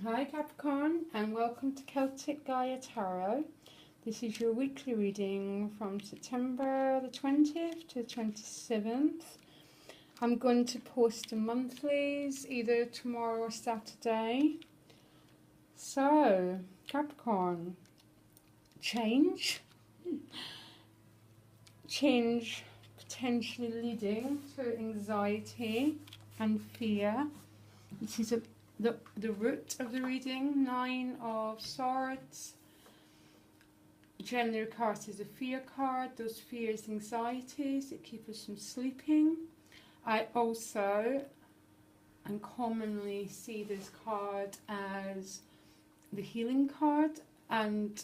Hi Capricorn, and welcome to Celtic Gaia Tarot. This is your weekly reading from September the 20th to the 27th. I'm going to post the monthlies either tomorrow or Saturday. So, Capricorn, change. Change potentially leading to anxiety and fear. This is the root of the reading, Nine of Swords. Generally, card is a fear card. Those fears, anxieties that keep us from sleeping. I also and commonly see this card as the healing card, and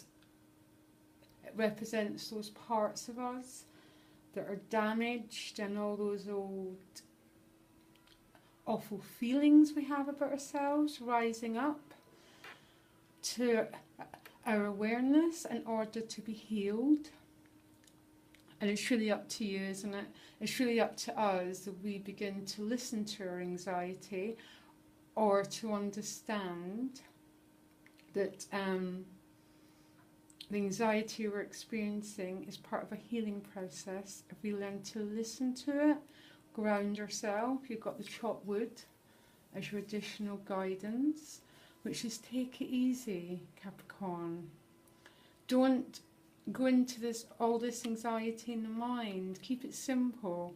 it represents those parts of us that are damaged and all those old awful feelings we have about ourselves rising up to our awareness in order to be healed. And it's really up to you, isn't it? It's really up to us that we begin to listen to our anxiety, or to understand that the anxiety we're experiencing is part of a healing process. If we learn to listen to it, ground yourself. You've got the chopped wood as your additional guidance, which is take it easy, Capricorn. Don't go into all this anxiety in the mind. Keep it simple.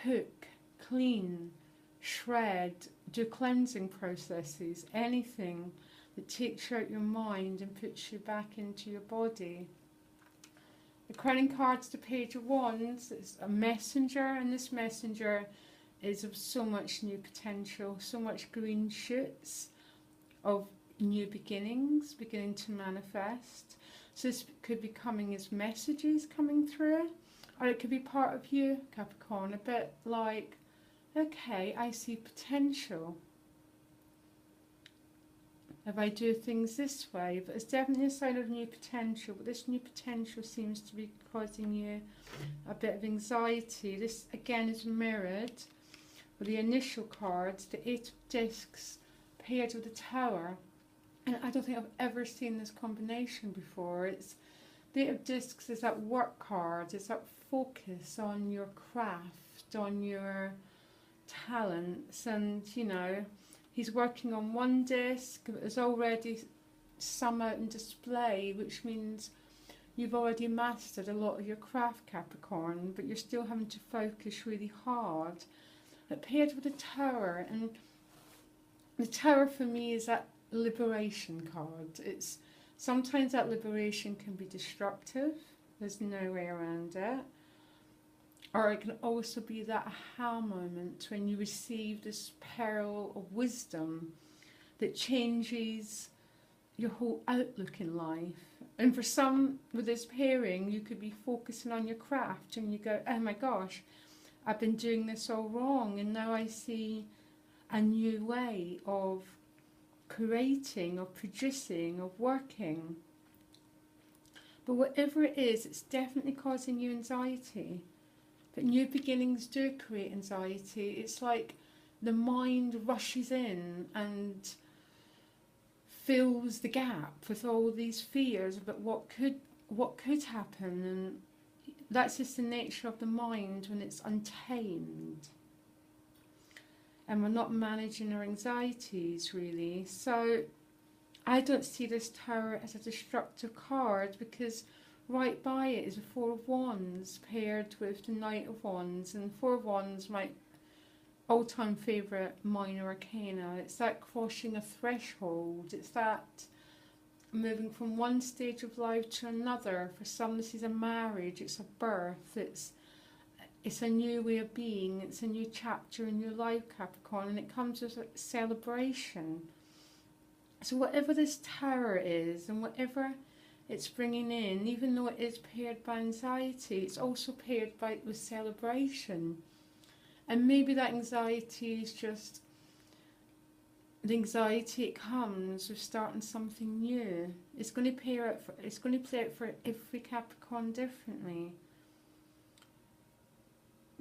Cook, clean, shred, do cleansing processes, anything that takes you out your mind and puts you back into your body. The crowning card's the Page of Wands. It's a messenger, and this messenger is of so much new potential, so much green shoots of new beginnings beginning to manifest. So this could be coming as messages coming through, or it could be part of you, Capricorn, a bit like, okay, I see potential if I do things this way, but it's definitely a sign of new potential. But this new potential seems to be causing you a bit of anxiety. This again is mirrored with the initial cards, the Eight of Discs paired with the Tower. And I don't think I've ever seen this combination before. It's the Eight of Discs is that work card, it's that focus on your craft, on your talents, and you know, he's working on one disc. There's already some out in display, which means you've already mastered a lot of your craft, Capricorn, but you're still having to focus really hard. It paired with the Tower, and the Tower for me is that liberation card. It's sometimes that liberation can be destructive. There's no way around it. Or it can also be that aha moment when you receive this pearl of wisdom that changes your whole outlook in life. And for some, with this pairing, you could be focusing on your craft and you go, oh my gosh, I've been doing this all wrong, and now I see a new way of creating, of producing, of working. But whatever it is, it's definitely causing you anxiety. But new beginnings do create anxiety. It's like the mind rushes in and fills the gap with all these fears about what could happen, and that's just the nature of the mind when it's untamed. And we're not managing our anxieties really. So I don't see this Tower as a destructive card, because right by it is a Four of Wands paired with the Knight of Wands, and Four of Wands, my all-time favourite minor arcana. It's that crossing a threshold. It's that moving from one stage of life to another. For some, this is a marriage. It's a birth. It's a new way of being. It's a new chapter in your life, Capricorn, and it comes with a celebration. So whatever this Tower is, and whatever it's bringing in, even though it is paired by anxiety, it's also paired with celebration. And maybe that anxiety is just the anxiety it comes with starting something new. It's going to play out for every Capricorn differently.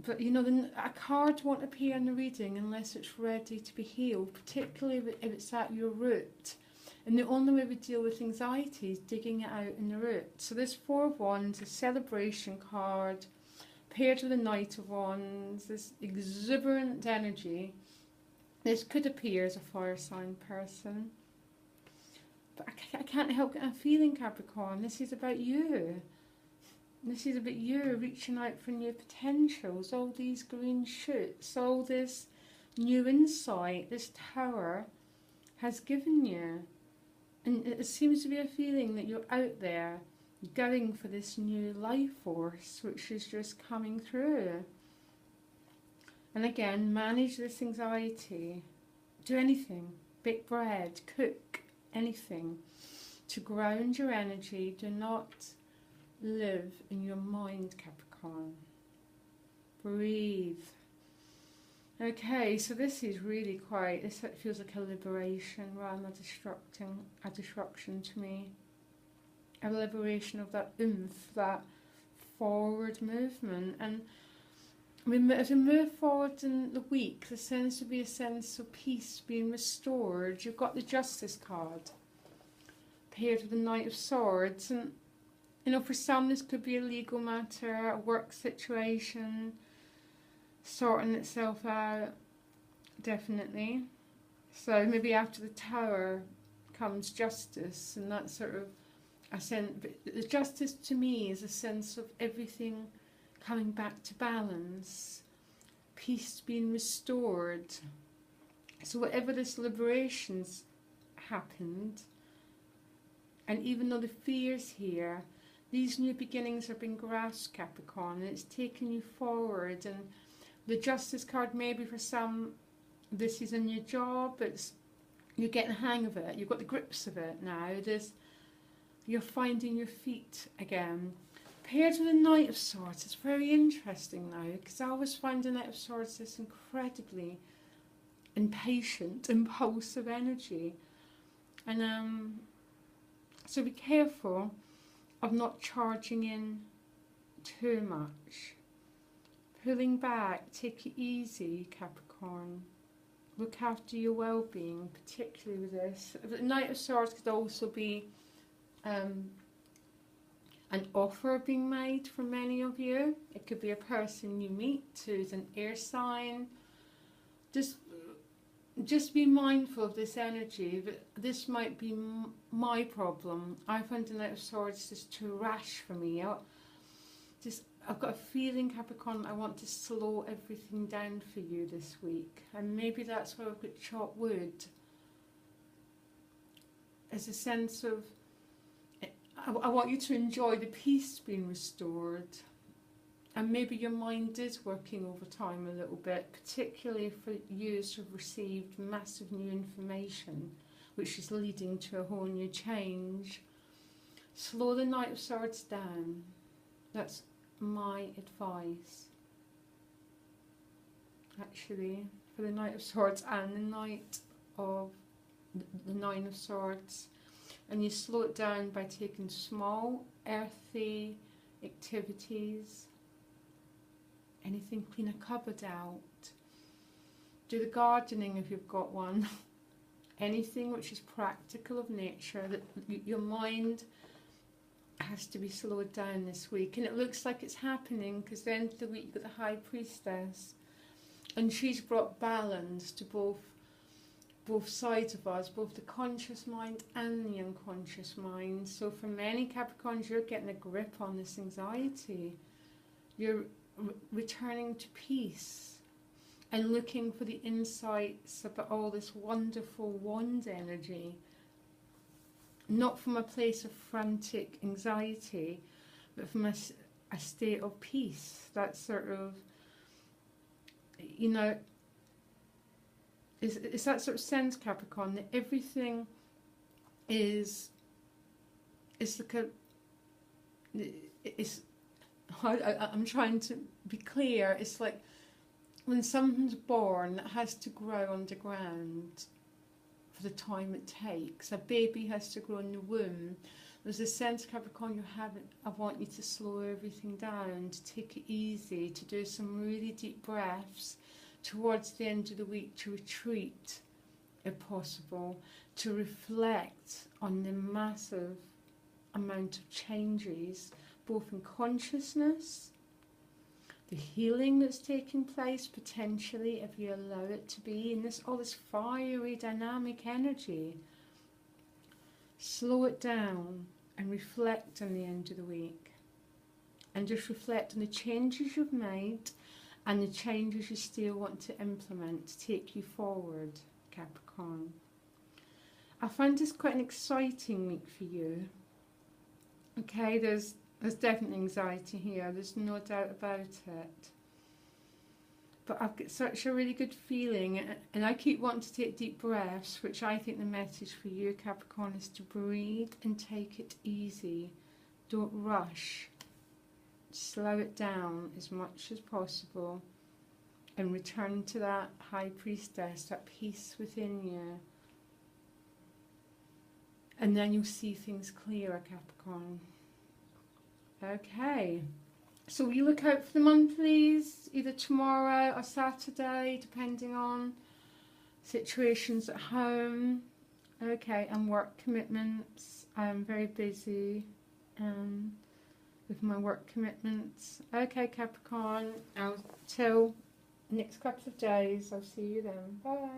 But you know, a card won't appear in the reading unless it's ready to be healed, particularly if it's at your root. And the only way we deal with anxiety is digging it out in the root. So this Four of Wands, a celebration card, paired with the Knight of Wands, this exuberant energy. This could appear as a fire sign person. But I can't help getting a feeling, Capricorn. This is about you. This is about you reaching out for new potentials, all these green shoots, all this new insight this Tower has given you. And it seems to be a feeling that you're out there going for this new life force which is just coming through. And again, manage this anxiety. Do anything. Bake bread, cook, anything to ground your energy. Do not live in your mind, Capricorn. Breathe. Okay, so this is really quite, this feels like a liberation rather than a destruction to me. A liberation of that oomph, that forward movement. And as we move forward in the week, there seems to be a sense of peace being restored. You've got the Justice card paired with the Knight of Swords, and you know, for some this could be a legal matter, a work situation sorting itself out, definitely. So maybe after the Tower comes Justice, and that sort of a sense. The Justice to me is a sense of everything coming back to balance, peace being restored. So whatever this liberation's happened, and even though the fear's here, these new beginnings have been grasped, Capricorn, and it's taken you forward. And the Justice card, maybe for some, this is a new job, you're getting the hang of it, you've got the grips of it now, you're finding your feet again. Paired with the Knight of Swords, it's very interesting now, because I always find the Knight of Swords this incredibly impatient, impulsive energy. And so be careful of not charging in too much. Pulling back, take it easy, Capricorn. Look after your well-being, particularly with this. The Knight of Swords could also be an offer being made for many of you. It could be a person you meet who's an air sign. Just be mindful of this energy. This might be my problem. I find the Knight of Swords just too rash for me. I've got a feeling, Capricorn, I want to slow everything down for you this week. And maybe that's why I've got chopped wood. As a sense of, I want you to enjoy the peace being restored. And maybe your mind is working overtime a little bit, particularly for you who have received massive new information, which is leading to a whole new change. Slow the Knight of Swords down. That's my advice, actually, for the Knight of Swords and the Nine of Swords. And you slow it down by taking small, earthy activities. Anything, clean a cupboard out. Do the gardening if you've got one. Anything which is practical of nature, that your mind has to be slowed down this week. And it looks like it's happening, because the end of the week you've got the High Priestess, and she's brought balance to both sides of us, both the conscious mind and the unconscious mind. So for many Capricorns, you're getting a grip on this anxiety. You're returning to peace and looking for the insights about all this wonderful wand energy. Not from a place of frantic anxiety, but from a state of peace. That sort of, you know, it's that sort of sense, Capricorn, that everything is like I'm trying to be clear. It's like when something's born, it has to grow underground for the time it takes. A baby has to grow in the womb. There's a sense, Capricorn, I want you to slow everything down, to take it easy, to do some really deep breaths towards the end of the week, to retreat, if possible, to reflect on the massive amount of changes, both in consciousness, the healing that's taking place potentially if you allow it to be, in all this fiery dynamic energy. Slow it down and reflect on the end of the week, and just reflect on the changes you've made and the changes you still want to implement to take you forward, Capricorn. I find this quite an exciting week for you. Okay, there's definitely anxiety here, there's no doubt about it. But I've got such a really good feeling, and I keep wanting to take deep breaths, which I think the message for you, Capricorn, is to breathe and take it easy. Don't rush. Slow it down as much as possible and return to that high priestess, that peace within you. And then you'll see things clearer, Capricorn. Okay. So you look out for the monthlies, either tomorrow or Saturday, depending on situations at home. Okay, and work commitments. I'm very busy with my work commitments. Okay, Capricorn, till next couple of days. I'll see you then. Bye.